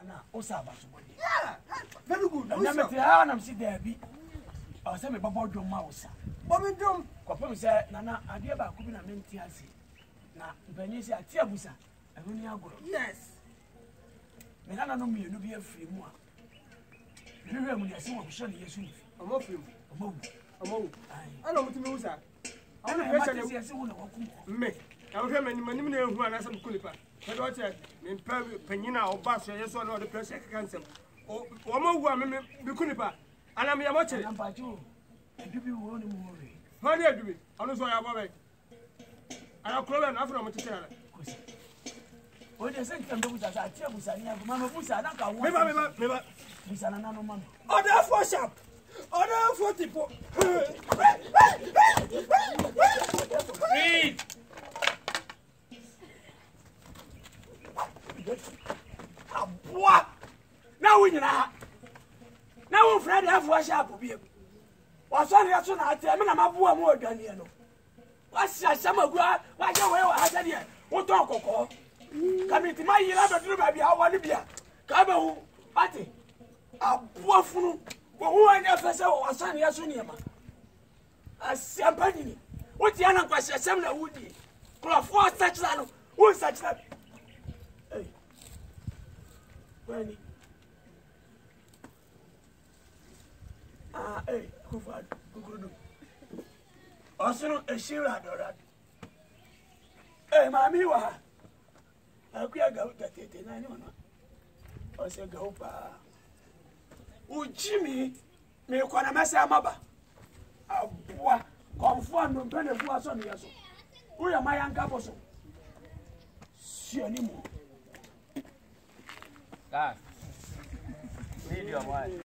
na osaba so body. Yeah, very good. Na me tia na msi there bi. O se me babo dwom ma osa. Bobi dwom. Kopem se na ade ba ko bi na menti ase. Na mpanyi se ati abusa. Eno ni agoro. Yes. Me na no mienu bi afiri mu a. Hwehwe mu de se wo hwe ne Yesu ni. Omo film. Omo. Ana mutumi usa. Ana pressure ne se wo na wakum. Me. Na hwe manim na ehu ana sam kulipa. He do che me panyina oba so Yesu na o de pressure kansem. Omo wu a me kulipa. Ana me yamoche. Na mpacho. Edubi wo ni mu ore. Ho ni edubi. Ono so ya bobe. Ana krobe na afro mo tete ala. Kosi. O de se ntambe busa sa ati abusa ni abu mama busa na ka wo. Me ba. Busa na no mama. Order for sharp. Order for tipo. Read. Abua. Na wo nyina. Na wo Fred afo sharp bi. Wa so ne so na ati me na mabua mu odwane no. Wa sia samagua wa je we wa ha de. Wo to kokko. Kamiti ma yira be duru ba bia wo ne bia. Ka ba hu. Ati. Abua funu. Wo hu anya fese wo asan ya so niema. Asiampa nyini. Wo ti ana kwahye sem na wudi. Krofo asachla no. Wo sachla. Hey. Wani. Hey, Kufad, Kukudu. Also, a shira dorad. Hey, Mammy, what? I can't go to it in anyone. I said, go, pa. Oh, Jimmy, me, when I mess a mother. A boy, conform to Penny was on the other. Who am I, Uncle Bosso? See anymore. God, leave your wife.